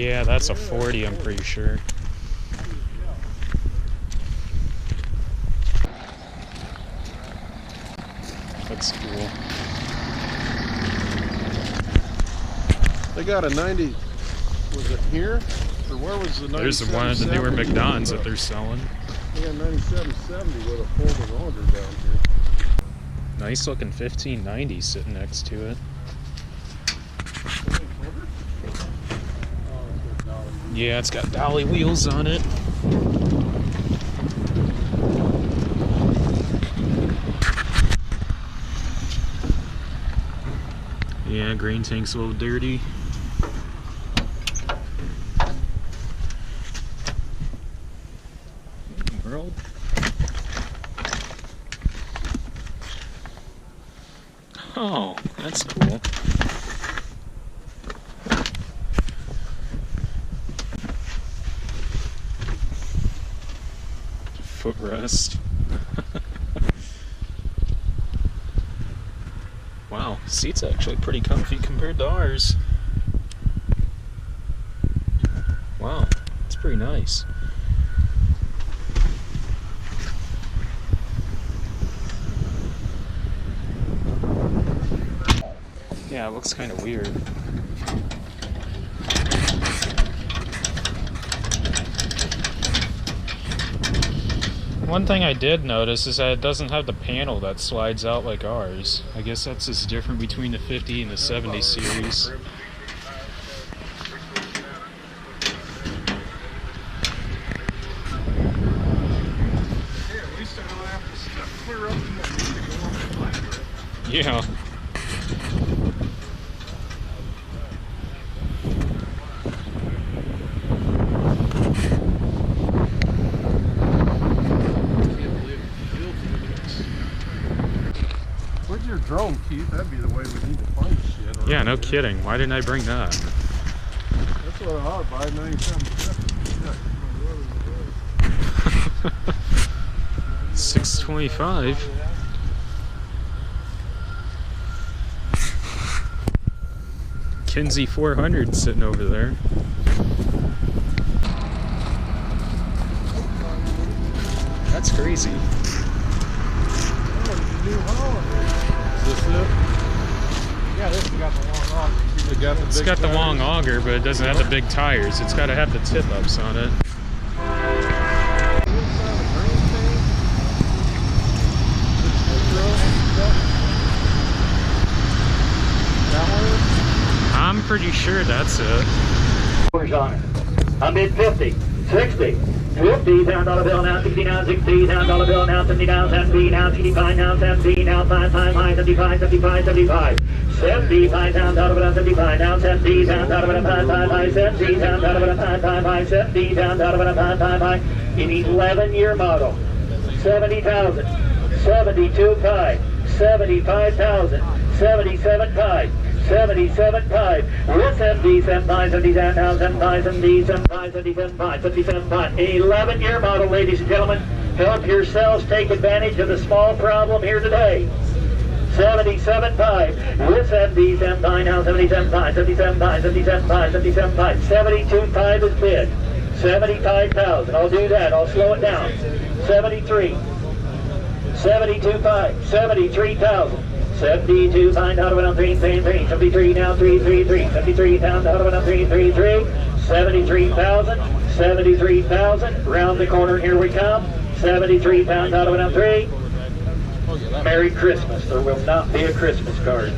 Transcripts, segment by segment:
Yeah, that's a 40, I'm pretty sure. Looks cool. They got a 90, was it here? Or where was the 9770? There's one of the newer McDonald's that they're selling. They got 9770 with a folding auger down here. Nice looking 1590 sitting next to it. Yeah, it's got dolly wheels on it. Yeah, green tank's a little dirty. World. Oh, that's cool. Footrest. Wow, seat's actually pretty comfy compared to ours. Wow, it's pretty nice. Yeah, it looks kind of weird. One thing I did notice is that it doesn't have the panel that slides out like ours. I guess that's just different between the 50 and the 70 series. Yeah. Where's your drone, Keith? That'd be the way we need to find shit. Yeah, no kidding. Why didn't I bring that? That's what I ought to buy, 9770. 625. Kinsey 400 sitting over there. That's crazy. Is this it? Yeah, this has got the long auger. It's got the long auger, but it doesn't have the big tires. It's got to have the tip-ups on it. I'm pretty sure that's it. On it. I'm mid 50, 60, 50, $10 bill now, 60 now, 60, $10 bill now, 70 now, 70 now, 65 now, 70 now, 5 time high, 75, 75, 75. 75 $10 bill, 75 now, 70 $10 bill, 5 time high, 70 $10 bill, 5 time high, 70 $10 bill, 5 time high. In 11-year model, 70,000, 72.5, 75,000, 77.5. 77.5, with 70, 75, 77, 75, 70, 75, 77, 77, 11-year model, ladies and gentlemen. Help yourselves take advantage of the small problem here today. 77.5, with 70, 79, now 77.5, 77.5, 77.5, 77.5, 72.5 is bid. 75,000, I'll do that, I'll slow it down. 73, 72.5, 73,000. 72, find out about 333, 73 now, 333, 73 down out about 333, 73,000, 73,000, round the corner, here we come, 73 pounds out of about 3. Merry Christmas, there will not be a Christmas card.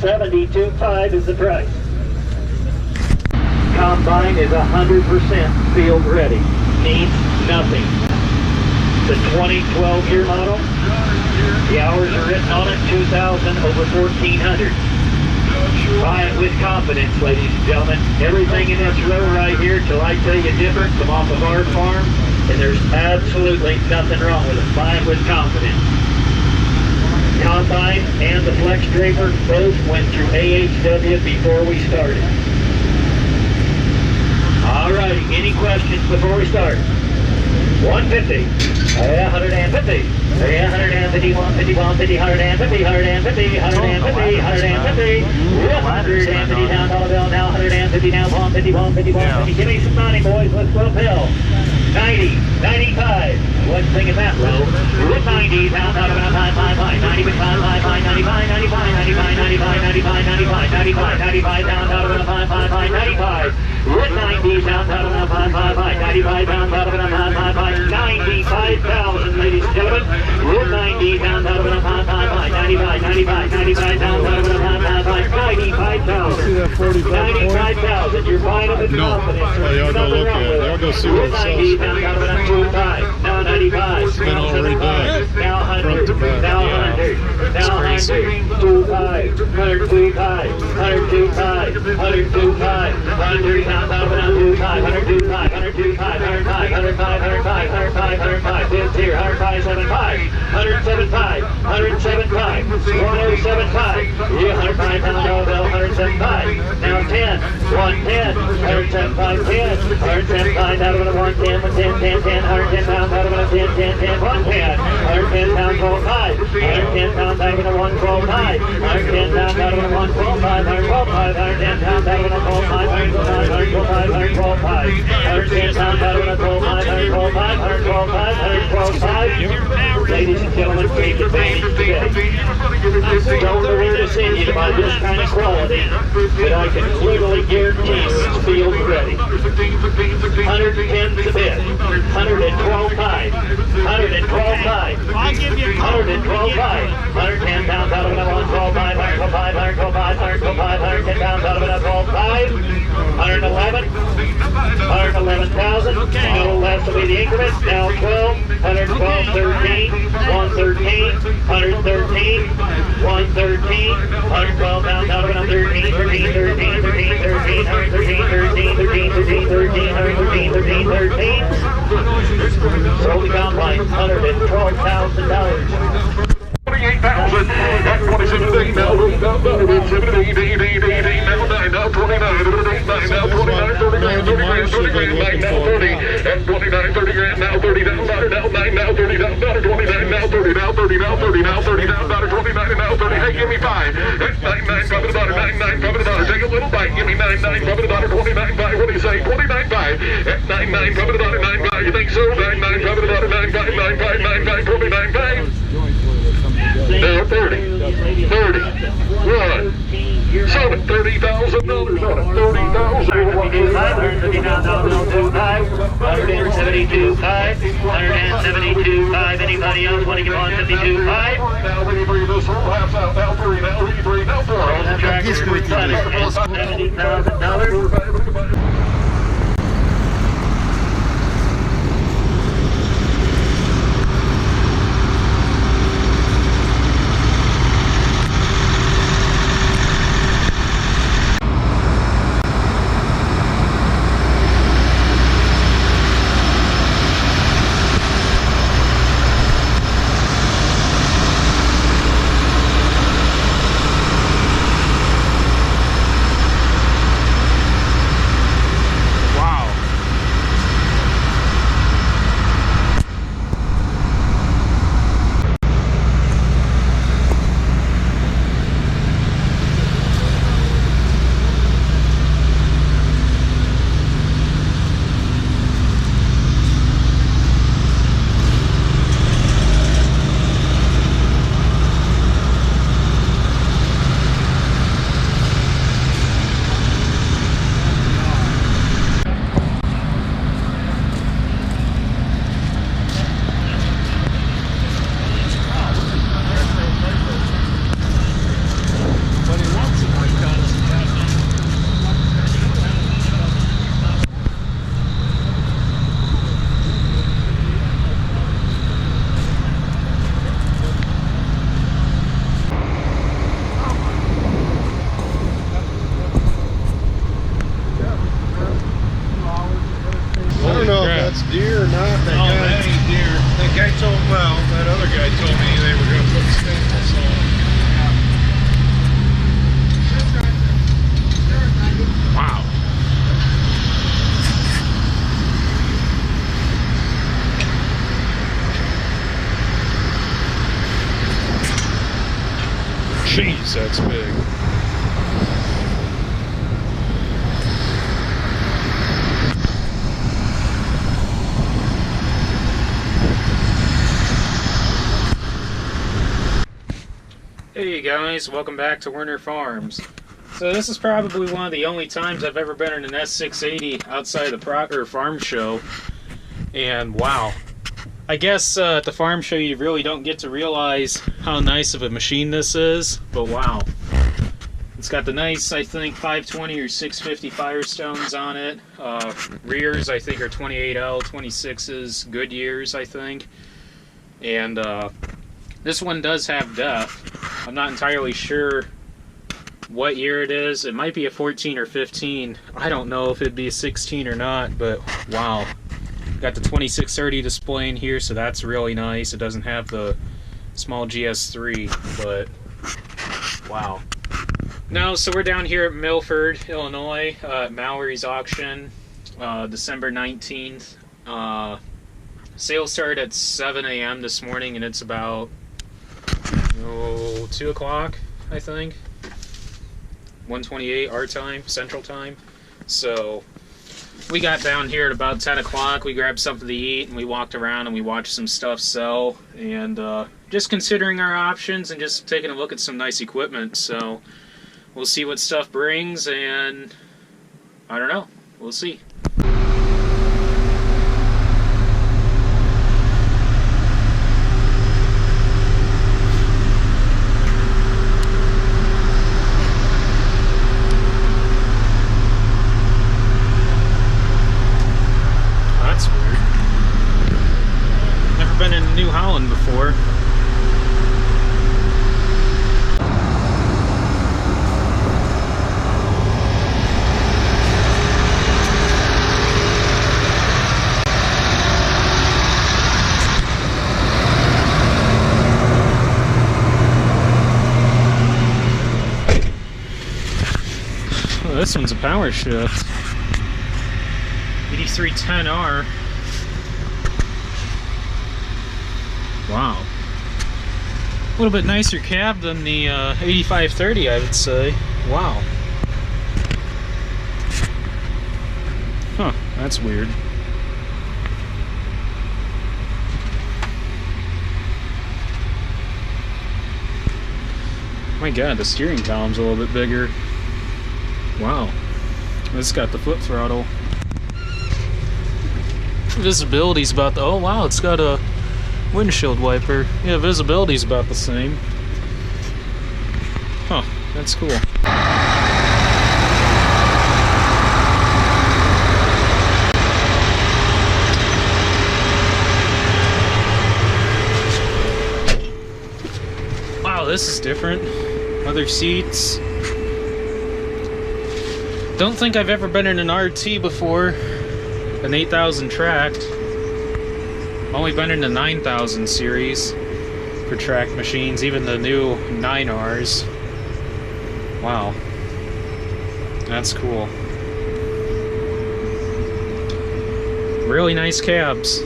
72.5 is the price. Combine is 100% field ready, means nothing. The 2012 year model. The hours are written on it, 2,000 over 1,400. Buy it with confidence, ladies and gentlemen. Everything in this row right here, till I tell you different, come off of our farm, and there's absolutely nothing wrong with it. Buy it with confidence. Combine and the Flex Draper both went through AHW before we started. All righty, any questions before we start? 150. 150. 150, 150, 150, 150, 150, 150, 150, 150 down dollar bill now, 150 now, 150, 150, 150. Give me some money, boys. Let's go pill. 90, 95. Wasn't thinking that low. 90 down dollar bill, 90, 95, 95, 95, 95, 95, 95, 95, 95, 95 down dollar bill, 95. 90 down dollar bill, 95 down dollar bill, 95,000, ladies and gentlemen. 90 down dollar bill, 95, 95 down dollar bill, 95,000. See that 45? 95,000. You're buying them with confidence. Oh, y'all go look at it. Y'all go see what it 90 sells. down dollar bill, 25. Now 95. It's been all redone. Now 100. Front to back. Now Yeah. 100. Now It's 100. 25. 125. 125. 125. 130 down dollar bill, 125. 125. 125. 105. 105. 105. 105. 105. Fifth here. 105. 75. 175. 175. 175. Yeah, 105 down dollar bill, 175. Now 10. 110. 175. 10. 175 down dollar bill, 110. 110. 10. 10. 110 down dollar bill, 10. 10. 10. 110. 110 down 12. 5. 110 down back into 112. 5. 110 down dollar bill, 112. 5. 112. 5. 110 down dollar bill, 112. 5. 112. 5. 112. 5. 110 down dollar bill, 112. 5. 112. 5. 112. 5. 112. 5. Ladies and gentlemen, take advantage today. Don't know where to send you to buy this kind of quality, but I can literally guarantee you it's field ready. 110 to bid. 112 5. 112 5. I'll give you a call. 112 5. 110 down dollar bill, 112 5. 112 5. 112 5. 112 5. 110 down dollar bill, 112 5. 111. 111,000. No less will be the increment. Now 12. 112. 13. 113. 113. 113. 112 down dollar bill, 13. 13. 13. 13. 13. 113. 13. 13. 13. 13. 113. 13. 13. Sold the combine. $112,000. 28,000 at 2017 now, 17, now 9, now 29, 9, now 29, 30 grand, 30 grand, 30 grand, 9, now 30, and 29, 30 grand, now 30 down, now 9, now 30 down, 29, now 30, now 30, now 30, now 30 down, 29, and now 30, hey, give me 5, that's 9, 9, cover the dollar, 9, 9, cover the dollar, take a little bite, give me 9, 9, cover the dollar, 29, 5, what do you say, 29, 5, that's 9, 9, cover the dollar, 9, 5, you think so, 9, 9, cover the dollar, 9, 5, 9, 5, 9, 5, 29, 5, now 30, 30, 1, 7, $30,000 on it, 30,000. 172.5. Anybody else want to give 172.5? Now ready for this whole half out, now 3, now 3, now 4. $70,000. Deer or not? Oh, that ain't deer. That guy told, well, that other guy told me they were going to put staples on. Wow. Jeez, that's big. Hey guys, welcome back to Werner Farms. So this is probably one of the only times I've ever been in an S680 outside the farm show. And wow. I guess at the farm show you really don't get to realize how nice of a machine this is, but wow. It's got the nice, I think, 520 or 650 Firestones on it. Rears, I think, are 28L, 26s, Goodyears, I think. And this one does have depth. I'm not entirely sure what year it is. It might be a 14 or 15. I don't know if it'd be a 16 or not, but wow. Got the 2630 display in here, so that's really nice. It doesn't have the small GS3, but wow. No, so we're down here at Milford, Illinois, at Mallory's auction, December 19th. Sales started at 7 a.m. this morning, and it's about 2 o'clock, I think. 1:28 our time, Central Time. So we got down here at about 10 o'clock. We grabbed something to eat, and we walked around and we watched some stuff sell, and just considering our options and just taking a look at some nice equipment. So we'll see what stuff brings, and I don't know. We'll see. That's weird. Never been in New Holland before. Oh, this one's a power shift. 8310R. Wow. A little bit nicer cab than the 8530, I would say. Wow. Huh, that's weird. My god, the steering column's a little bit bigger. Wow. This got the foot throttle. Visibility's about the, oh wow, it's got a windshield wiper. Yeah, visibility's about the same. Huh, that's cool. Wow, this is different. Other seats. Don't think I've ever been in an RT before. An 8000 tracked. Only been in the 9000 series for tracked machines, even the new 9Rs. Wow. That's cool. Really nice cabs.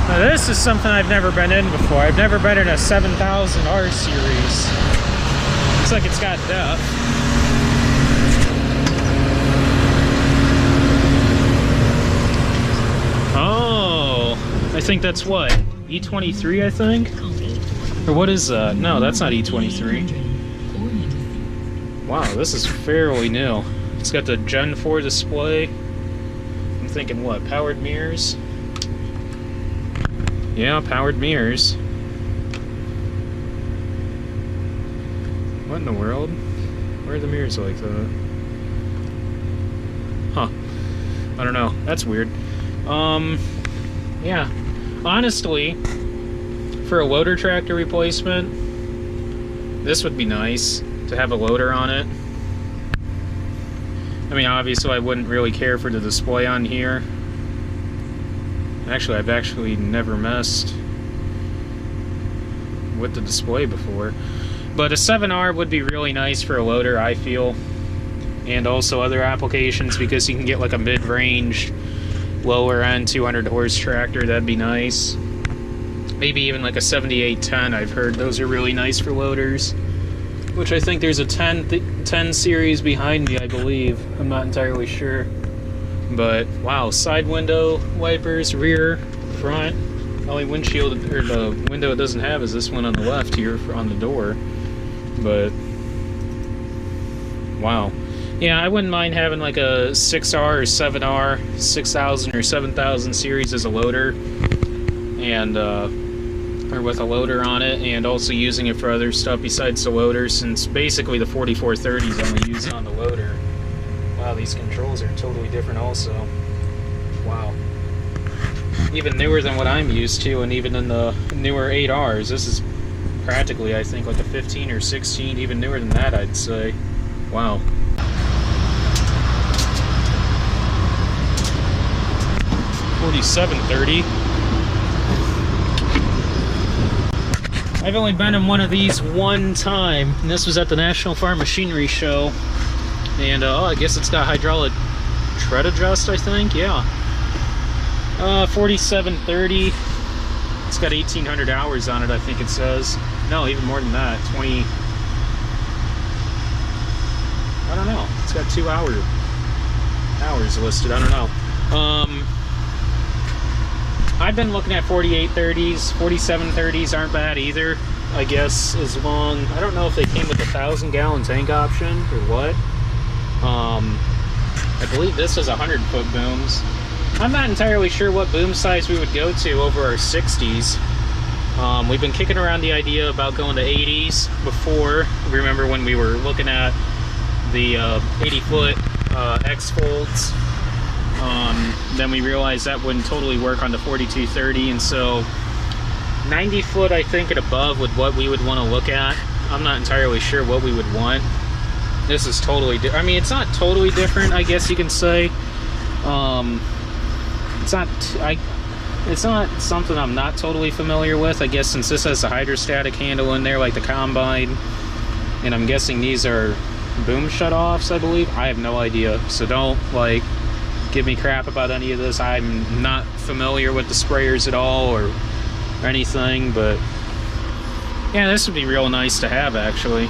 Now this is something I've never been in before. I've never been in a 7000R series. Looks like it's got depth. I think that's what? E23, I think? Or what is that? No, that's not E23. Wow, this is fairly new. It's got the Gen 4 display. I'm thinking what? Powered mirrors? Yeah, powered mirrors. What in the world? Where are the mirrors like that? Huh. I don't know. That's weird. Yeah. Honestly, for a loader tractor replacement, this would be nice to have a loader on it. I mean, obviously I wouldn't really care for the display on here. Actually, I've actually never messed with the display before. But a 7R would be really nice for a loader, I feel. And also other applications, because you can get like a mid-range, lower end 200 horse tractor. That'd be nice. maybe even like a 7810. I've heard those are really nice for loaders. Which I think there's a 10 series behind me, I believe. I'm not entirely sure. But wow, side window wipers, rear, front. The only windshield or the window it doesn't have is this one on the left here on the door. But wow. Yeah, I wouldn't mind having like a 6R or 7R, 6000 or 7000 series as a loader. And or with a loader on it, and also using it for other stuff besides the loader, since basically the 4430 is only used on the loader. Wow, these controls are totally different also. Wow. Even newer than what I'm used to, and even in the newer 8Rs. This is practically, I think, like a 15 or 16, even newer than that, I'd say. Wow. $47.30. I've only been in one of these one time, and this was at the National Farm Machinery Show. And oh, I guess it's got hydraulic tread adjust, I think. Yeah. 4730. It's got 1,800 hours on it, I think it says. No, even more than that. 20. I don't know. It's got 2 hours listed. I don't know. I've been looking at 4830s, 4730s aren't bad either. I guess as long, I don't know if they came with a 1,000-gallon tank option or what. I believe this is 100-foot booms. I'm not entirely sure what boom size we would go to over our 60s. We've been kicking around the idea about going to 80s before. Remember when we were looking at the 80-foot X-Folds? Then we realized that wouldn't totally work on the 4230, and so 90 foot I think and above would what we would want to look at. I'm not entirely sure what we would want. This is totally different. I mean, it's not totally different, I guess you can say. It's not something I'm not totally familiar with, I guess, since this has a hydrostatic handle in there like the Combine, and I'm guessing these are boom shutoffs, I believe. I have no idea, so don't like give me crap about any of this. I'm not familiar with the sprayers at all or anything, but yeah, this would be real nice to have actually.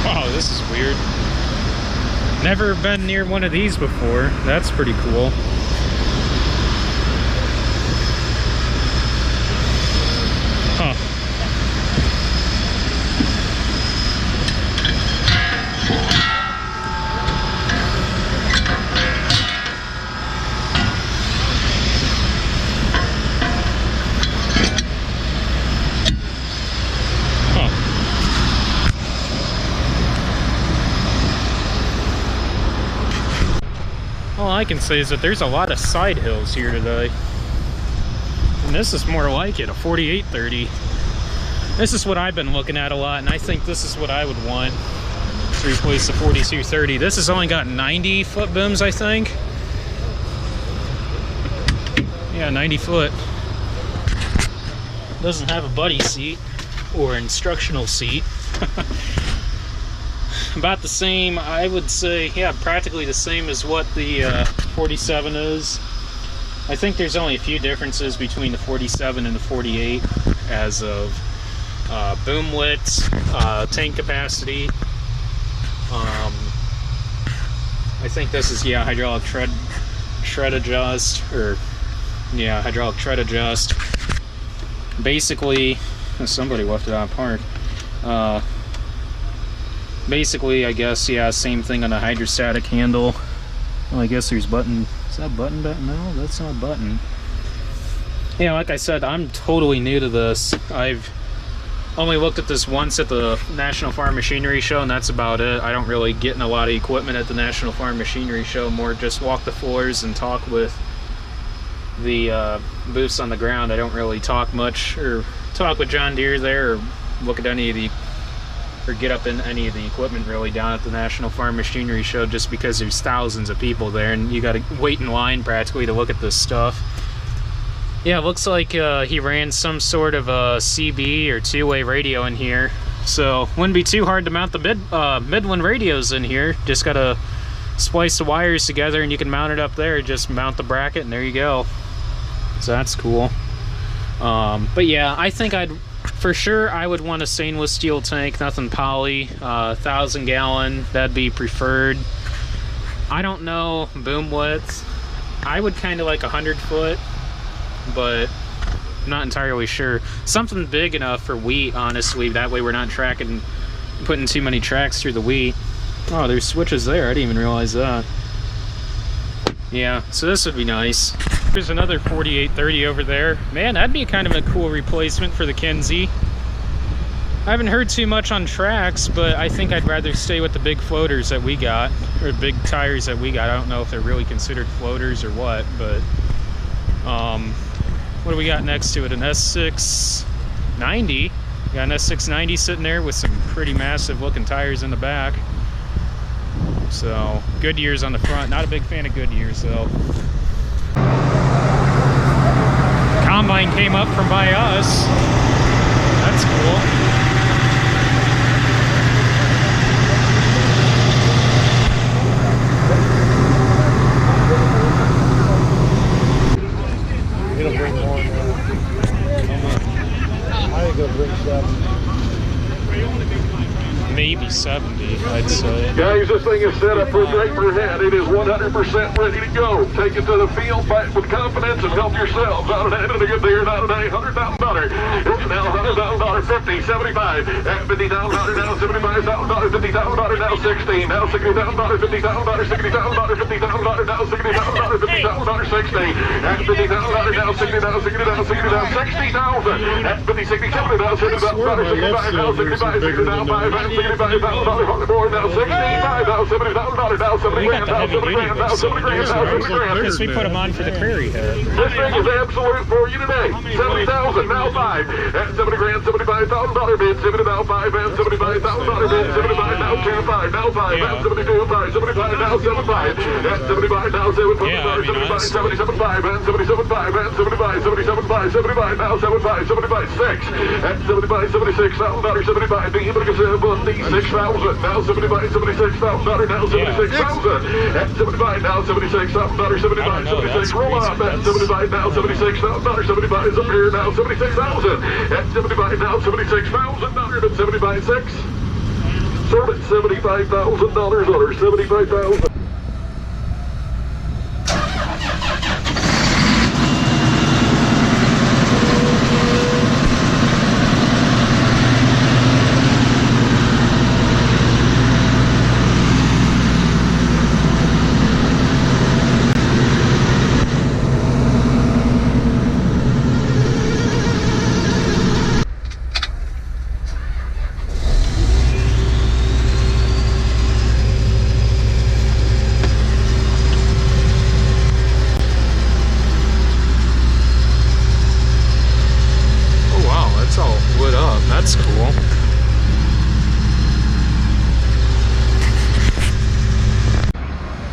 Wow, this is weird. Never been near one of these before. That's pretty cool. Huh. All I can say is that there's a lot of side hills here today. And this is more like it, a 4830. This is what I've been looking at a lot, and I think this is what I would want to replace the 4230. This has only got 90 foot booms, I think. Yeah, 90 foot. Doesn't have a buddy seat or instructional seat. About the same, I would say, yeah, practically the same as what the 47 is. I think there's only a few differences between the 47 and the 48 as of boom widths, tank capacity. I think this is, yeah, hydraulic tread adjust, or yeah, hydraulic tread adjust. Basically, somebody left it on park. Basically, I guess, yeah, same thing on a hydrostatic handle. Well, I guess there's button. Is that button? No, that's not button. Yeah, like I said, I'm totally new to this. I've only looked at this once at the National Farm Machinery Show, and that's about it. I don't really get in a lot of equipment at the National Farm Machinery Show, more just walk the floors and talk with the booths on the ground. I don't really talk much, or talk with John Deere there, or look at any of the, or get up in any of the equipment really down at the National Farm Machinery Show, just because there's thousands of people there and you gotta wait in line practically to look at this stuff. Yeah, it looks like he ran some sort of a CB or two-way radio in here, so wouldn't be too hard to mount the Midland radios in here. Just gotta splice the wires together and you can mount it up there. Just mount the bracket and there you go. So that's cool. But yeah, I think for sure I would want a stainless steel tank, nothing poly, 1,000 gallon, that'd be preferred. I don't know boom width. I would kind of like 100 foot, but I'm not entirely sure. Something big enough for wheat, honestly. That way we're not putting too many tracks through the wheat. Oh, there's switches there. I didn't even realize that. Yeah, so this would be nice. There's another 4830 over there. Man, that'd be kind of a cool replacement for the Kenzie. I haven't heard too much on tracks, but I think I'd rather stay with the big floaters that we got, or big tires that we got. I don't know if they're really considered floaters or what, but what do we got next to it? An S690. We got an S690 sitting there with some pretty massive looking tires in the back. So Goodyear's on the front. Not a big fan of Goodyear's though. Combine came up from by us. That's cool. It'll bring more. I think it'll bring 7. Maybe 70, I'd say. Guys, this thing is set up for a draper head. It is 100% ready to go. Take it to the field, fight with confidence, and help yourselves. Out of that, and a good deer, out of that, $100,000. It's now $100,000, 50, 75, at $50,000 now, $75,000, $50,000 now, 16, now $60,000, $50,000, $60,000, $50,000 now, $60,000, $50,000, 60, at $50,000 now, $60,000, $60,000, at $50, $60, $70,000, $70,000, $65,000 now, $65,000 now, $5,000. $65,000 more now, $65,000, $70,000 now, $70,000 now, $70,000 now, $70,000 now, $70,000. Because we put them on for the prairie head. This thing is absolute for you today. $70,000 now, 5 at $70,000, $75,000 bid, $70 now, 5 at $75,000 bid, $75 now, 2 5 now, 5 at $72 5, $75 now, 7 5 at $75 now, 7 $75, 77 5 at $77 5 at $75, 77 5, $75 now, 7 5, $75 6 at $75, $76,000, $75 the $76,000 now, $75, $76,000 now, $76,000 at $75 now, $76,000, $75, $76 roll up at $75 now, $76,000, $75 is up here now, $76,000 at $75 now, $76,000 at $75 6 sold at $75,000 under $75,000. That's cool.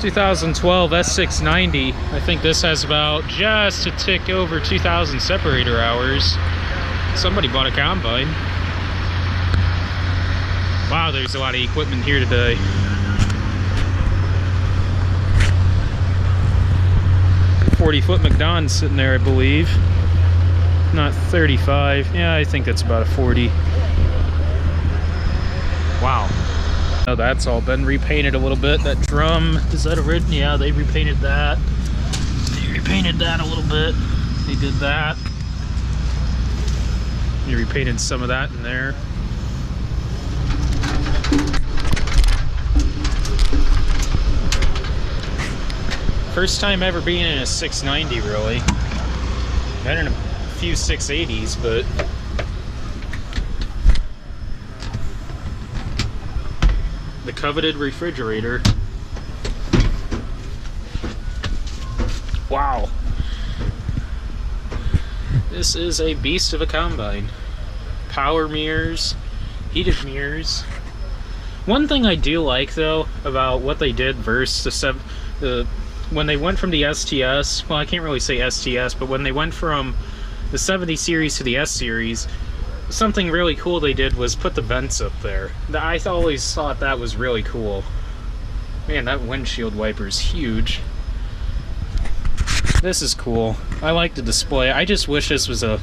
...2012 S690. I think this has about just a tick over 2,000 separator hours. Somebody bought a combine. Wow, there's a lot of equipment here today. .40-foot McDonald's sitting there, I believe. Not 35. Yeah, I think that's about a 40. Wow. Oh, that's all been repainted a little bit. That drum, is that original? Yeah, they repainted that. They repainted that a little bit. They did that. They repainted some of that in there. First time ever being in a 690, really. Been in a few 680s, but the coveted refrigerator. Wow. This is a beast of a combine. Power mirrors, heated mirrors. One thing I do like though about what they did versus when they went from the STS, well, I can't really say STS, but when they went from the 70 series to the S series, something really cool they did was put the vents up there. I always thought that was really cool. Man, that windshield wiper is huge. This is cool. I like the display. I just wish this was a...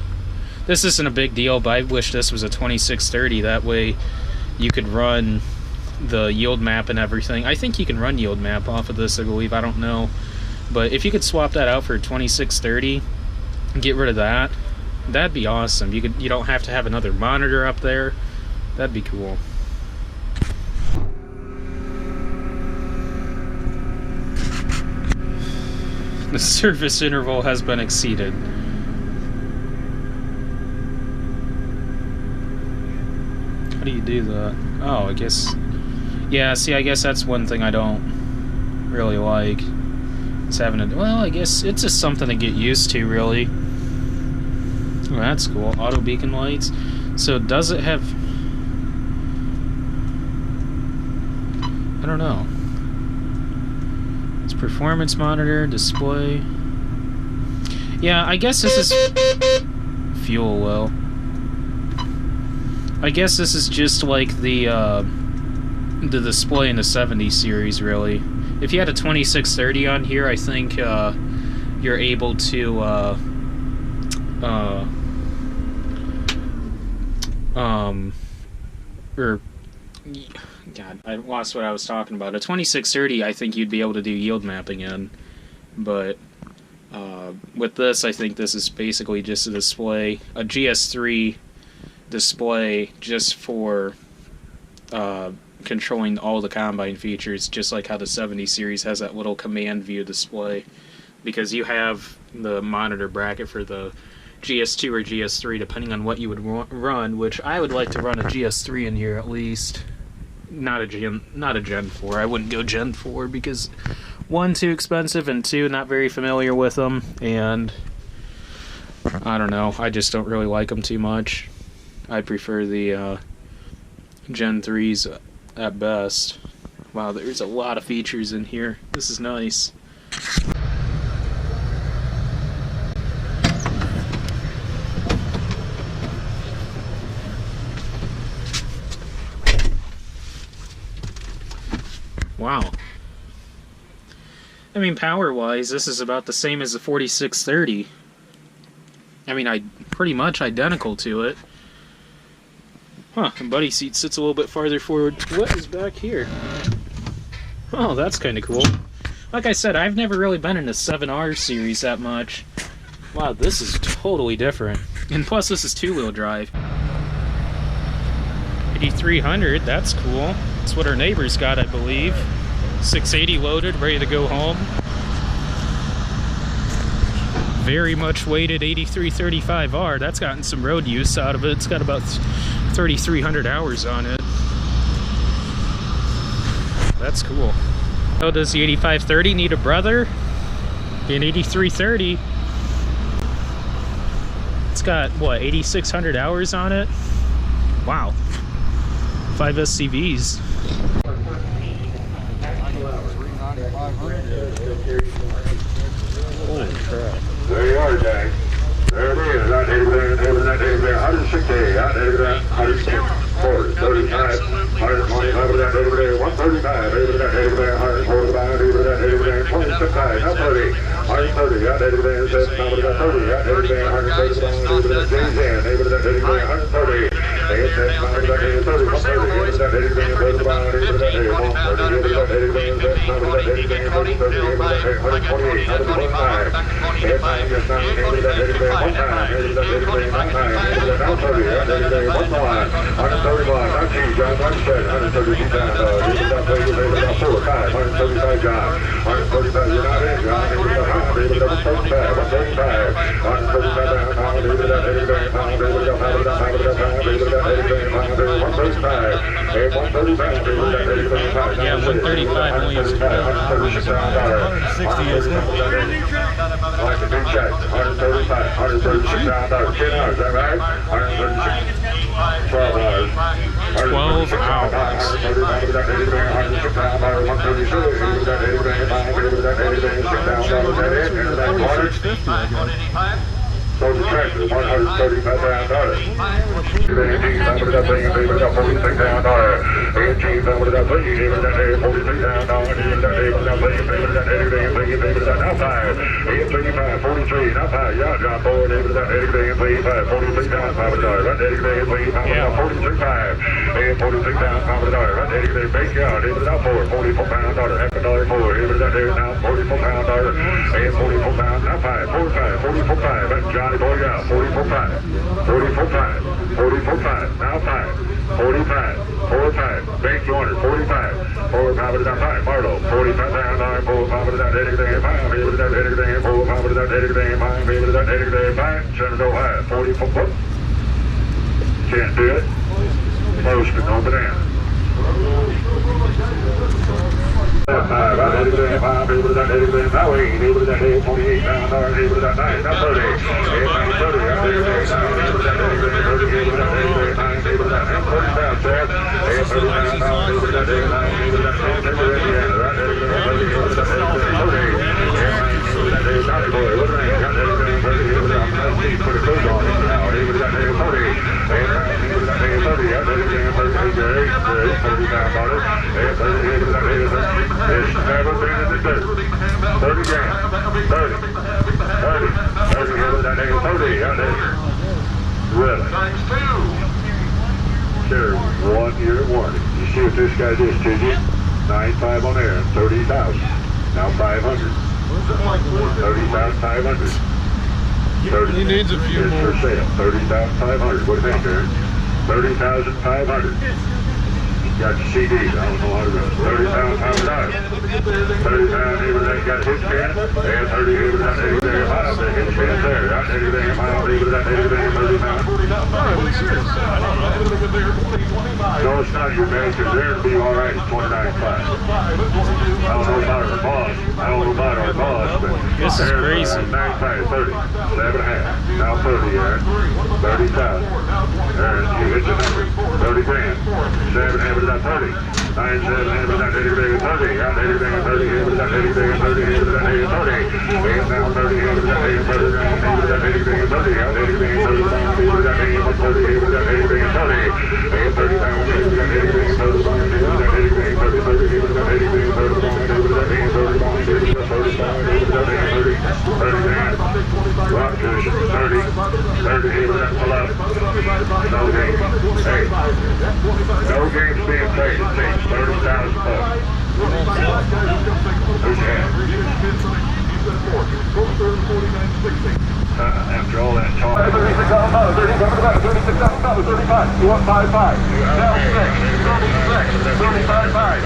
This isn't a big deal, but I wish this was a 2630. That way you could run the yield map and everything. I think you can run yield map off of this, I believe. I don't know. But if you could swap that out for a 2630 and get rid of that, that'd be awesome. You don't have to have another monitor up there. That'd be cool. The service interval has been exceeded. How do you do that? Oh, I guess... Yeah, see, I guess that's one thing I don't really like. It's having a... Well, I guess it's just something to get used to, really. Oh, that's cool. Auto beacon lights. So does it have... I don't know. It's performance monitor, display. Yeah, I guess this is... Fuel well. I guess this is just like the display in the 70 series, really. If you had a 2630 on here, I think you're able to God, I lost what I was talking about. A 2630, I think you'd be able to do yield mapping in, but with this, I think this is basically just a display, a GS3 display just for controlling all the combine features, just like how the 70 series has that little command view display, because you have the monitor bracket for the GS2 or GS3 depending on what you would run, which I would like to run a GS3 in here at least. Not a Gen 4. I wouldn't go Gen 4 because 1, too expensive, and 2, not very familiar with them, and I don't know, I just don't really like them too much. I prefer the Gen 3s at best. Wow, there's a lot of features in here. This is nice. Wow. I mean, power-wise, this is about the same as the 4630. I mean, pretty much identical to it. Huh, the buddy seat sits a little bit farther forward. What is back here? Oh, that's kind of cool. Like I said, I've never really been in the 7R series that much. Wow, this is totally different. And plus, this is two-wheel drive. 8300, that's cool. That's what our neighbors got, I believe. 680 loaded, ready to go home. Very much weighted 8335R. That's gotten some road use out of it. It's got about 3,300 hours on it. That's cool. Oh, does the 8530 need a brother? In 8330, it's got, what, 8,600 hours on it? Wow. 5 SCVs. Holy crap. There you are, Jack. There it is. That neighbor there, 160. That neighbor there, 140, 35, 125 of that neighbor there, 135. Neighbor that neighbor there, 145. Neighbor that neighbor there, 26. Now 30. 130. That neighbor there, 7. Now we got 30. That neighbor there, 130. Neighbor that James in. Neighbor that neighbor there, 130. They said, now we got 30. 130. Neighbor that neighbor there, 35. Neighbor that neighbor 130. Neighbor that neighbor there, 7. Now we got 30. Neighbor that neighbor there, 128. Now we got 25. Neighbor that neighbor there, 1 time. Neighbor that neighbor there, 9 times. Neighbor that now 30. That neighbor there, 1 line. 131. Now G, John 107. 132 times. Neighbor that neighbor there, 4 times. 135 John. 135. You're not in, John. Neighbor that high. Neighbor that 135. 135. 135 down. Now neighbor that neighbor there, now neighbor that neighbor that neighbor that neighbor there, 135. Hey, 135. Neighbor that neighbor there, Yeah, 135 only is 160, isn't it? Like a big check, 135, 136 dollars, 10 hours, is that right? 136, 12 hours. 12 hours. 4650, I guess. For the tractor, $135,000. Engine, that thing, $46,000. Engine, that thing, $46,000. Now 5. 43, now 5. Yeah, John Boy, David, that $46,500. $46,500. Big yard, David, now 4. $44,000. Half a dollar more. David, that now $44,000. $44,000. Now 5. 44,500. That's Johnny Boy out. 44,500. 44,500. 44,500. Now 5. 45. 45. Big Joiner. 45. 45 down 5. Marlow. $45,000. 45 down anything. 5. 45 down anything. 45 down anything. 5. 45 down anything. 5. Shenandoah High. 44. Can't do it. Close to no banana. 5. $5. 5. People that anything. Now 8. People that $28,000. People that 9. Now 30. 30. It's never been in the dirt. 30 grand. 30. 30. 30. 30. Really? Sure. 1 year warning. You see what this guy did to you? 9.5 on air. 30,000. Now 500. 30,500. 30. He needs a few it's more. for sale. 30,500. What do you think, Aaron? 30,500. Got your CDs. I don't know how to do it. 30,500. 30,000. Everything got his pen. And 30. Everything got his pen. His pen there. Got everything. No, it's not your man, because they'll be all right at 29.5. I don't know about our boss. But This is crazy. 9.5, 30, 7.5. Now 30, Aaron. 30,000. Aaron, you hit the number. 30 grand. 7.5 is not 30. 9, 7, 8 is not 30. 30. Got anything at 30. 8 is not 30. 30. 30 is not 30. 8 is now 30. 8 is not 30. 30. 8 is not 30. 30. Got anything at 30. 8 is not 30. 30. 8 is not 30. 30. 30. 30. No games being played. It takes 30,000 bucks. Who's that? After all that talk. $36,000, $35, $35, you want 5.5. Now 6, 36, 35.5,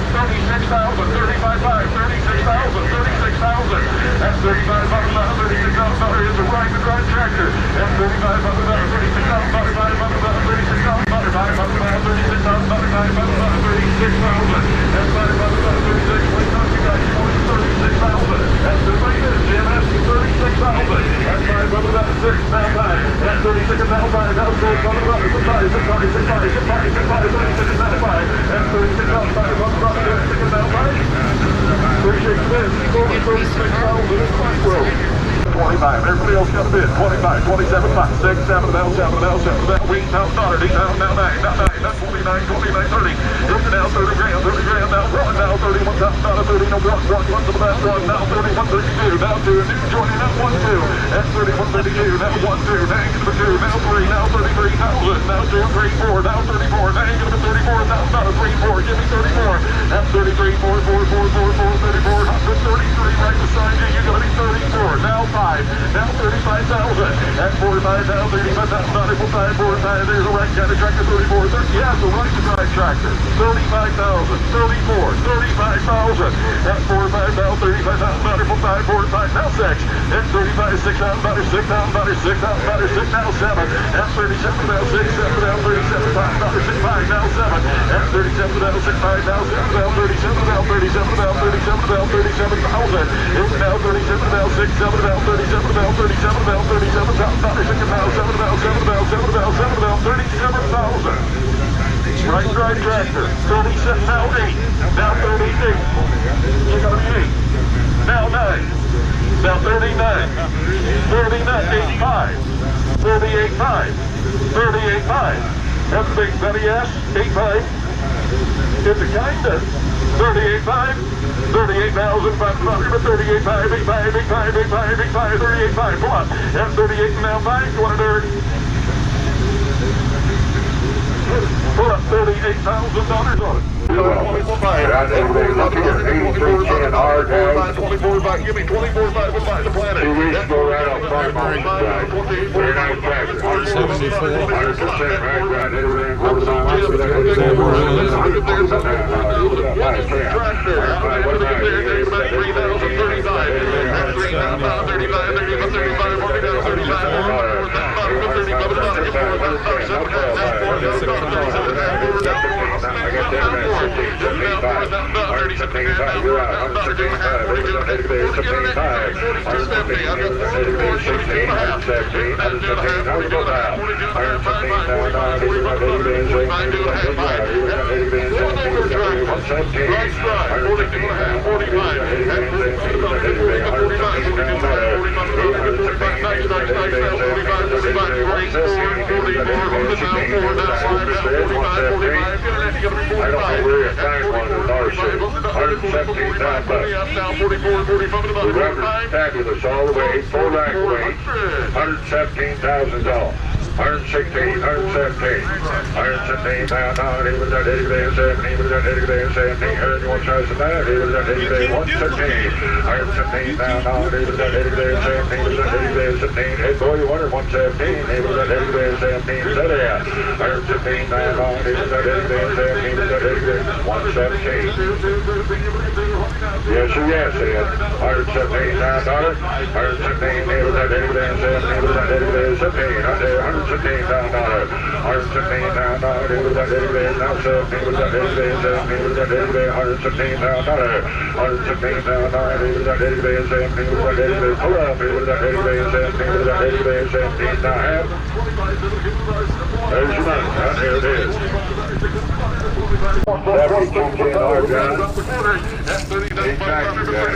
36,000, 35.5, 36,000, 36,000. That's $35,000, $36,000 is a right to drive tractor. That's $35,000, $36,000, $36,000, $36,000, $36,000. That's That's the right there, Jim. That's 36,000. That's 5 about 6 now 5. That's 36 now 5. Now 6 about 6 5. 6 5. 6 5. 6 5. 6 5. 36 now 5. That's 36 now 5. About 6 now 5. 36 minutes. 36,000. 25. Everybody else got a bid. 25, 27, 5, 6, 7, now 7, now 7, now 8, now 9, 8, now 9, now 9, now 29, 29, 30. It's now 30 grand, now 1, now 31, now 30, no 1, 1 to the last 1, now 31, 32, now 2, new joining, now 1, 2, that's 31, 32, now 1, 2, negative 2, now 3, now 33,000, now 2, 3, 4, now 34, negative 34, now 3, 4, give me 34, that's 33, 4, 4, 4, 4, 4, 34, 133, right beside you, you got to be 34, now 5, now 35,000, that's 45, now 35,000, not equal 5, 45, there's a right kind of tractor, 34, 30, yeah, it's a right to drive tractor, 35,000, 34, 35,000, that's 45, now 35,000, not equal 5, 45, now 6, that's 35, 6,000, better, 6,000, better, 6,000, better, 6, now 7, that's 37, now 6, 7, now 37, 5, better, 6, 5, now 7, that's 37, now 6, 5, now 7, now 37, now 37, now 37, now 37,000, it's now 37, now 6, 7, now 37, now 37, now 37, now 6, now 7, now 7, now 7, now 7, now 37,000. Right drive tractor, 37, now 8, now 38, you gotta be 8, now 9, now 39, 39, 30S, 85. It's a kind of 38.5, 38,500, 38.5, 85, 85, 85, 85, 38.5, come on. And 38 and now 5, you want to do put up $38,000 on it. 24 back, give me 24 back, we'll buy the planet. 2 weeks ago, right off Farm Market side. 39 tractor, 174, 100% right, everything, 117,000. Fabulous all the way, full rack weight, $117,000. 116, 117, 117 pound on, he was at 80 day 70, he was at 80 day 70, heard you want to try some that, he was at 80 day 117, 117 pound on, he was at 80 day 70, he was at 80 day 17, hey boy, you wonder 117, he was at 80 day 17, said yeah, 117 pound on, he was at 80 day 70, he was at 80 day 117. Yes, sir, yes, Ed. $117,000, 117, he was at 80 day 70, he was at 80 day 17, I say $117,000, $117,000, he was at 80 day, now 70, he was at 80 day 70, he was at 80 day, $117,000, $117,000, he was at 80 day 70, he was at 80 day, pull up, he was at 80 day 70, he was at 80 day 17, now half. There's your money, right there it is. 72 our guy. He's back to that.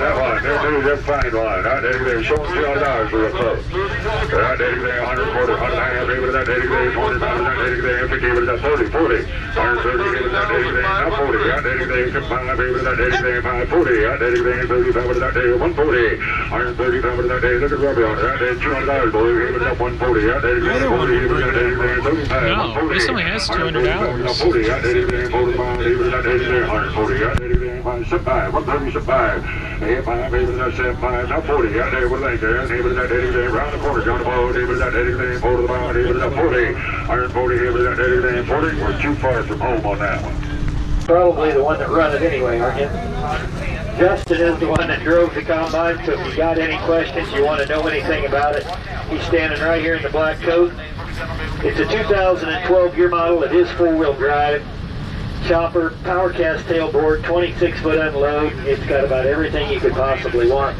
That one. That fine line. Right there, showing $200 for a post. Right there, 140, 190, with that 80 day, 40, that 80 day, 50, with that 30, 40, 130, with that 80 day, now 40, right 80 day, 5, with that 80 day, 540, right 80 day, 35, with that day, 140, 135, with that day, look at Robbie on it, right there, $200, boy, with that 140, right 80 day, 40, with that 80 day, 35, No, this only has 200 hours. 40, right 80 day, 45, with that 80 day, 140, right 80 day, 75, 135, 85, with that 75, now 40, right there, with that there, and with that 80 day, round the corner, John the ball, with that 80 day, 4 to the ball, with that 40, 140, with that 80 day, 40, we're too far from home on that one. Probably the one that run it anyway, aren't you? Justin is the one that drove the combine, so if you got any questions, you want to know anything about it, he's standing right here in the black coat. It's a 2012 year model. It is 4-wheel drive. Chopper, power cast tailboard, 26-foot unload. It's got about everything you could possibly want.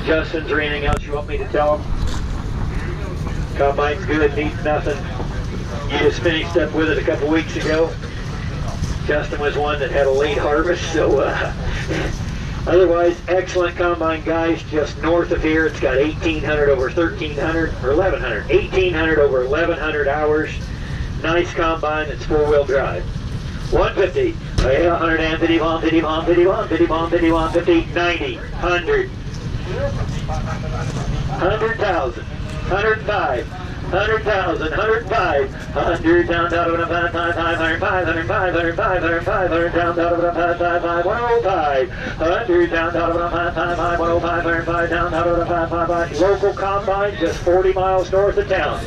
Justin, is there anything else you want me to tell him? Combine's good, needs nothing. You just finished up with it a couple weeks ago. Justin was one that had a late harvest, so otherwise excellent combine, guys. Just north of here, it's got 1,800 over 1,300 or 1,100. 1,800 over 1,100 hours. Nice combine. It's 4-wheel drive. 150, 150, 150, 150, 150, 150, 150, 90, 100, 100,000, 105, 100,000, 105, 100 down, down, 105, 105, 105, 105, 105, 100 down, down, 105, 105, 100 down, down, 105, 105, 105 down, down, 105, local combine just 40 miles north of town.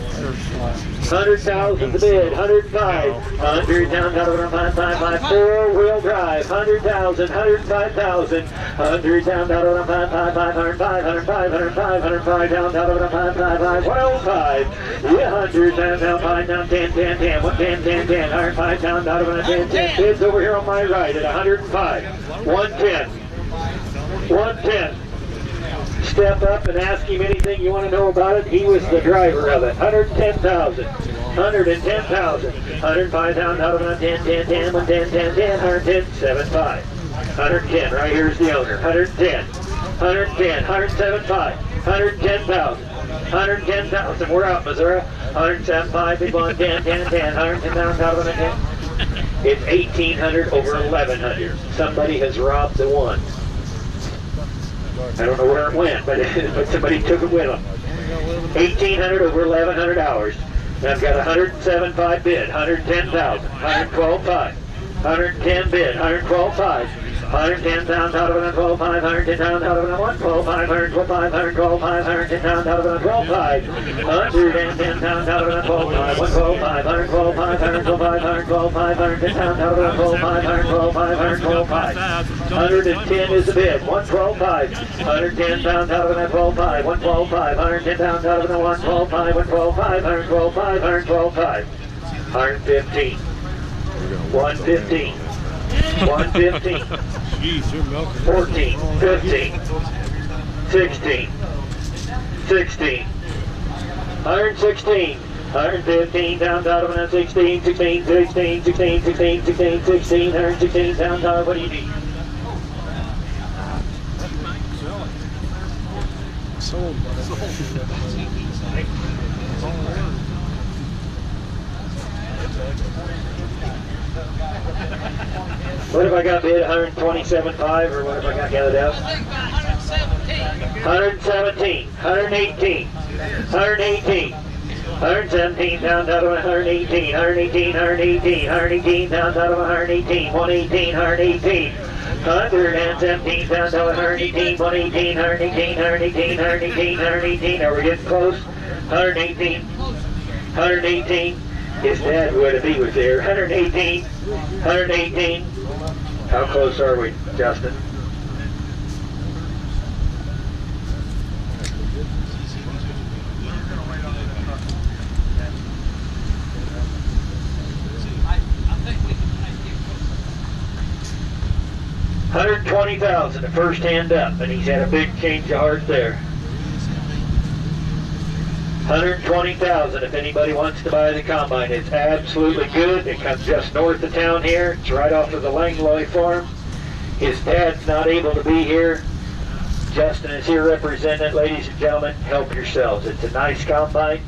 100,000 to bid, 105, 100 down, down, 105, 4-wheel drive, 100,000, 105,000, 100 down, down, 105, 105, 105, 105 down, down, 105, 105, yeah, 100 down, down, 5 down, 10, 10, 10, 110, 10, 10, 105 down, down, 110, 10, bids over here on my right at 105, 110, 110. Step up and ask him anything you want to know about it. He was the driver of it. 110,000. 110,000. 105 down, out of 110, 10, 10, 110, 10, 10, 110, 75. 110. Right here's the owner. 110. 110. 107.5. 110,000. 110,000. We're out, Missouri. 107.5, big one, 10, 10, 10. 110,000 out of it, 10. It's 1,800 over 1,100. Somebody has robbed the one. I don't know where it went, but somebody took it with them. 1,800 over 1,100 hours. And I've got 107.5 bid, 110,000, 112.5, 110 bid, 112.5. 110,000 out of it, 112.5, 110,000 out of it, 112.5, 112.5, 112.5, 110,000 out of it, 112.5, 110,000 out of it, 112.5, 112.5, 112.5, 112.5, 110,000 out of it, 112.5, 112.5, 112.5. 110 is the bid, 112.5, 110,000 out of it, 112.5, 112.5, 110,000 out of it, 112.5, 112.5, 112.5, 112.5, 115, 115. 115, 14, 15, 16, 16, 116, 115, down out of 116, 16, 16, 16, 16, 16, 16, 116, down out of what do you need? Sold. What have I got bid? 127.5 or what have I got gathered out? 117, 118, 118, 117 down out of 118, 118, 118, 118 down out of 118, 118, 118. 117 down to 118, 118, 118, 118, 118, 118. Are we getting close? 118, 118. His dad would if he was there. 118, 118. How close are we, Justin? $120,000, the first hand up, and he's had a big change of heart there. $120,000 if anybody wants to buy the combine. It's absolutely good. It comes just north of town here. It's right off of the Langlois farm. His dad's not able to be here. Justin is here representing it. Ladies and gentlemen, help yourselves. It's a nice combine.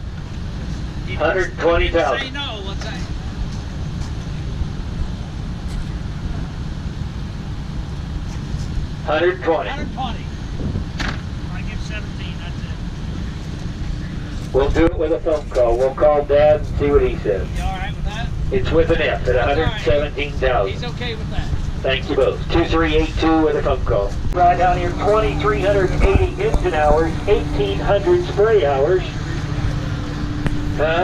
$120,000. Say no, what's that? 120. 120. I give 17, that's it. We'll do it with a phone call. We'll call Dad and see what he says. You alright with that? It's with an F at 117,000. He's okay with that. Thank you both. 2382 with a phone call. Ride down here, 2,380 engine hours, 1,800 spray hours.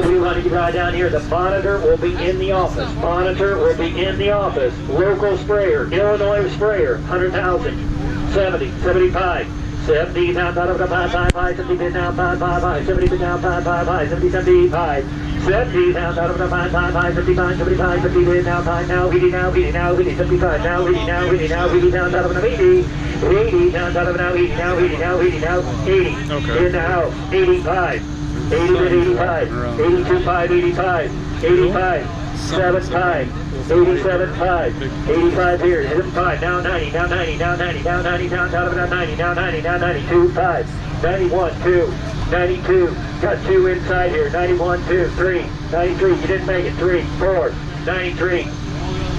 We want to ride down here. The monitor will be in the office. Monitor will be in the office. Local sprayer, Illinois sprayer, 100,000, 70, 75. 70 down out of the 555, 70 bid down 555, 70 bid down 555, 70, 75, 70 down out of the 555, 55, 75, 50 bid down 5, now 80, now 80, now 80, 75, now 80, now 80, now 80 down out of the 80, 80 down out of now 80, now 80, now 80, now 80, Okay. in the house, 85, 80 bid 85, 82, 5, 85, 85, 75, 87.5, 85 here, hit 5, now 90, now 90, now 90, now 90, down out of now 90, now 90, now 92, 5, 91, 2, 92, got 2 inside here, 91, 2, 3, 93, you didn't make it, 3, 4, 93,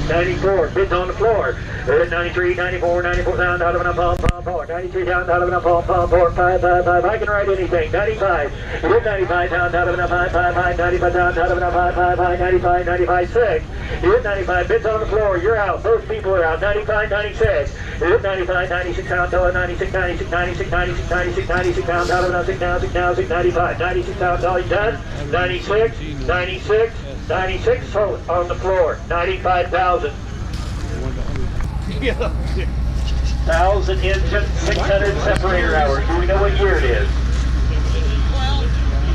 94, bids on the floor, 93, 94, 94, down out of an pump, 93, down out of an pump, 5, 5, 5, I can write anything, 95, hit 95, down out of an 5, 5, 5, 95, down out of an 5, 5, 5, 95, 95, 6, hit 95, bids on the floor, you're out, both people are out, 95, 96, hit 95, 96, down to 96, 96, 96, 96, 96, 96, down out of an 6, now 6, now 6, 95, 96, down, all you done, 96, 96, 96, so on the floor, 95,000. 1,000 engine, 600 separator hours. Do we know what year it is?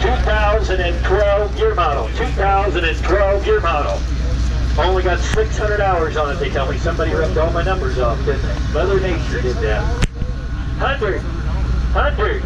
2012 year model. 2012 year model. Only got 600 hours on it, they tell me. Somebody ripped all my numbers off, didn't they? Mother Nature did that. 100, 100,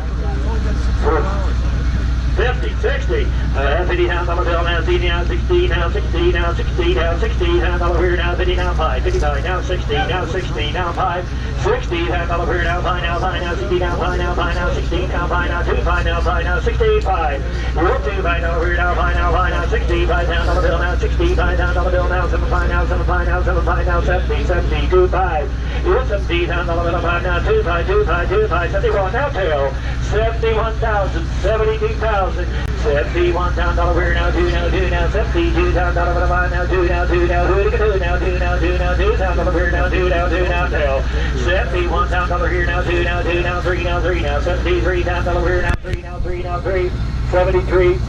50, 60, $50 dollar bill now, 60 now, 60 now, 60 now, 60 now, 60 now, dollar here now, 50 now, 5, 55 now, 60 now, 60 now, 5, 60 dollar here now, 5 now, 5 now, 60 now, 5 now, 5 now, 60 now, 5 now, 2, 5 now, 5 now, 65. We're 2 5 dollar here now, 5 now, 5 now, 65 dollar bill now, 65 dollar bill now, 7 5 now, 7 5 now, 7 5 now, 70, 70, 2 5. You're 70 dollar bill 5 now, 2 5, 2 5, 2 5, 71 now, till 71,000, 72,000. $71 dollar here now, 2 now, 2 now, $72 dollar 5 now, 2 now, 2 now, 2 now, 2 now, 2 now, 2 dollar here now, 2 now, 2 now, till $71 dollar here now, 2 now, 2 now, 3 now, 3 now, $73 dollar here now, 3 now, 3 now, 3, 73,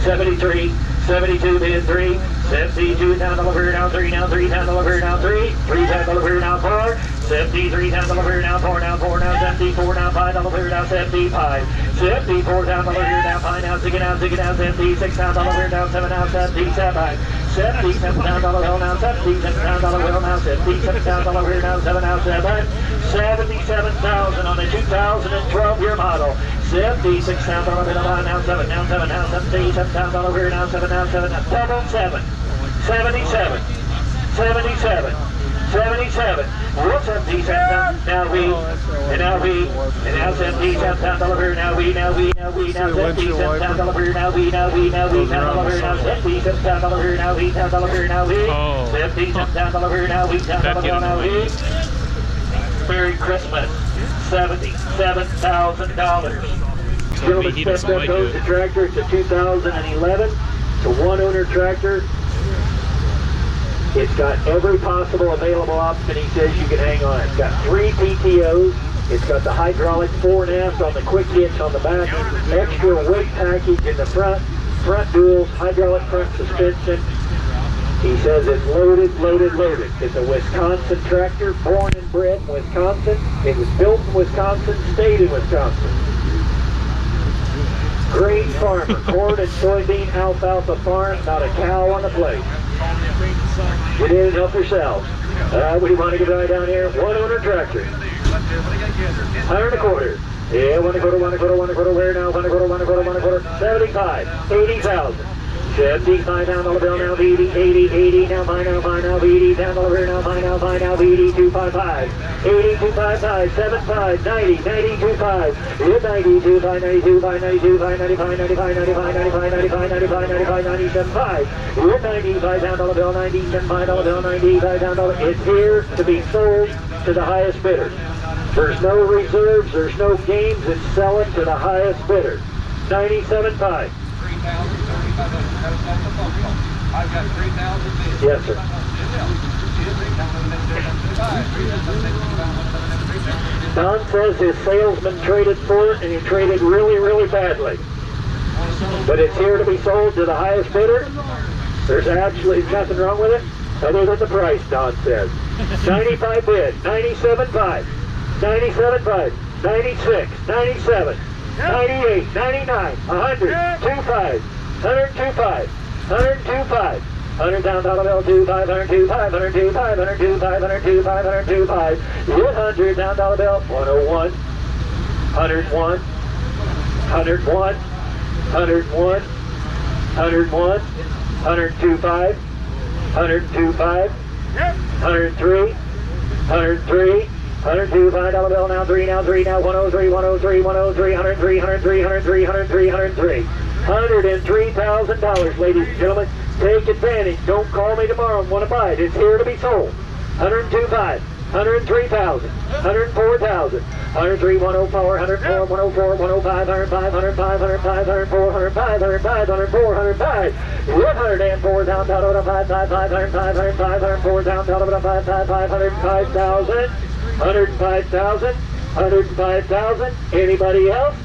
73, 72 bid 3, $72 dollar here now, 3 now, 3 dollar here now, 3, $3 dollar here now, 4, $73 dollar here now, 4 now, 4 now, 74 now, $5 dollar here now, 75, $74 dollar here now, 5 now, 6 now, 6 now, $76 dollar here now, 7 now, 77, $77 dollar bill now, $77 dollar bill now, $77 dollar here now, 7 now, 7, 77,000 on the 2012 year model. $76 dollar bill now, 7 now, 7 now, $77 dollar here now, 7 now, 7 now, double 7, 77, 77. 77. What's up, $77? Now we, and now we, and now $77 dollar here. Now we, now $77 dollar here. Now we, $77 dollar here. Now $77 dollar here. Now we, $77 dollar here. Now we, $77 dollar here. Now we, $77 dollar now we. Merry Christmas. $77,000. Gentlemen, stepped up those the tractor. It's a 2011. It's a one-owner tractor. It's got every possible available option he says you can hang on. It's got 3 PTOs. It's got the hydraulic 4.5 on the quick hitch on the back, extra weight package in the front duals, hydraulic front suspension. He says it's loaded, loaded, loaded. It's a Wisconsin tractor, born and bred in Wisconsin. It was built in Wisconsin, stayed in Wisconsin. Grain farmer, corn and soybean alfalfa farm, not a cow on the place. Get in and help yourselves. What do you want to get right down here? One owner tractor. 125. Yeah, one quarter, where now? 75, 80,000. 75 down dollar bill now, 80, 80 now, buy now, 80 down dollar here now, buy now, 80, 255, 80, 255, 75, 90, 90, 25, 92, 92, 92, 95, 95, 95, 95, 95, 95, 95, 97, 5, 95 down dollar bill, 97, $5 bill, 95 down dollar. It's here to be sold to the highest bidder. There's no reserves, there's no games, it's selling to the highest bidder. 97.5. I've got 3,000 bids. Yes, sir. Don says his salesman traded for it and he traded really, really badly. But it's here to be sold to the highest bidder. There's absolutely nothing wrong with it other than the price, Don says. 95 bid, 97.5, 97.5, 96, 97, 98, 99, 100, 25, 102.5, 102.5, 100 down dollar bill, 25, 102.5, 102.5, 102.5, 102.5, 102.5, 100 down dollar bill, 101, 101, 101, 101, 101, 102.5, 102.5, 103, 103, 102, $5 bill now, 3 now, 103, 103, 103, 103, 103, 103, 103, 103. $103,000, ladies and gentlemen. Take advantage. Don't call me tomorrow and want to buy it. It's here to be sold. 102.5, 103,000, 104,000, 103, 104, 104, 104, 105, 105, 105, 105, 104, 105, 105, 104, 105, 104 down, dollar 105, 105, 104 down, dollar 105, 105,000, 105,000, 105,000. Anybody else?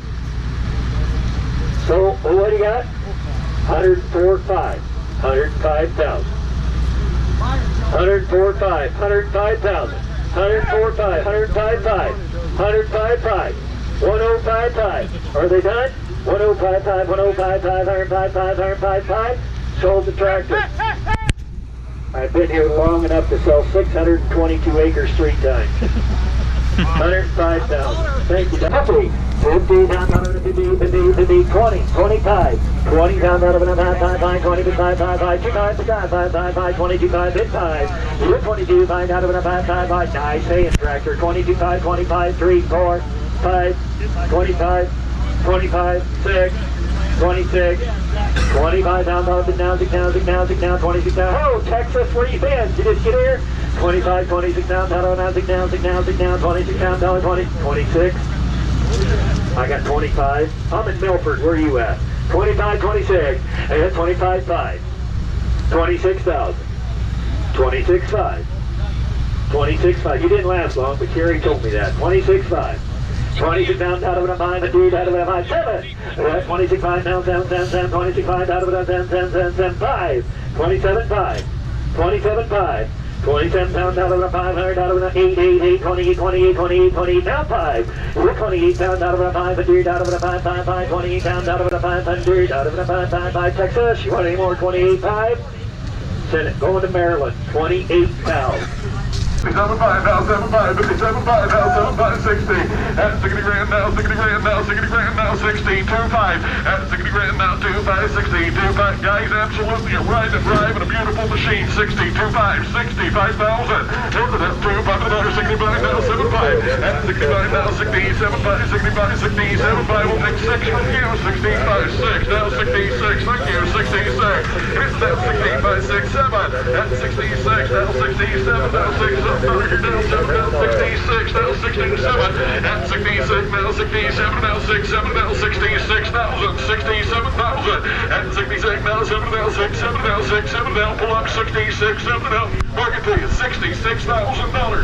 So what do you got? 104.5, 105,000. 104.5, 105,000. 104.5, 105.5, 105.5, 105.5. Are they done? 105.5, 105.5, 105.5, 105.5. Sold the tractor. I've been here long enough to sell 622 acres 3 times. 105,000. Thank you. 50 down out of the 50, 20, 25. 20 down out of the 5, 20 to 5, 5, 2 5, 5, 22 5, 5. You're 22 5 out of the 5, 5. Nice saying, tractor. 22 5, 25, 3, 4, 5, 25, 25, 6, 26, 25 down out of the now, 6 now, 6 now, 6 now, 26 down. Oh, Texas, where you been? Did you just get here? 25, 26 down, down, down, 6 down, 6 down, 6 down, 26 down, down, 20, 26. I got 25. I'm in Milford. Where are you at? 25, 26. I got 25, 5. 26,000. 26, 5. 26, 5. You didn't last long, but Kerry told me that. 26, 5. 26 down, out of it, 5, a dude, out of it, 5, 7. That's 26, 5, down, 7, 7, 7, 26, 5, out of it, 7, 7, 7, 7, 5. 27, 5. 27, 5. 27 pounds out of the 500, out of the 8, 8, 8, 28, 28, 28, 28, now 5. We're 28 pounds out of the 500, out of the 5, 5, 5, 28 pounds out of the 500, out of the 5, 5, 5, Texas. You want any more 28, 5? Send it. Going to Maryland. 28 pounds. 57.5 now, 7.5, 57.5 now, 7.5, 60. At 60 grand now, 60 grand now, 60 grand now, 60, 2.5. At 60 grand now, 2.5, 60, 2.5. Guys, absolutely a ride and drive and a beautiful machine. 60, 2.5, 65,000. That's 2.5, another 65 now, 7.5. At 65 now, 67.5, 65, 67.5. We'll take 6 from you, 65, 6. Now 66, thank you, 66. It's that 65, 6, 7. At 66, now 67, now 6. Down 7, now 66, now 67, at 66, now 67, now 67, now 66,000, 67,000, at 66, now 7, now 6, 7, now 6, 7, now pull up 66, 7, now market to you, $66,000.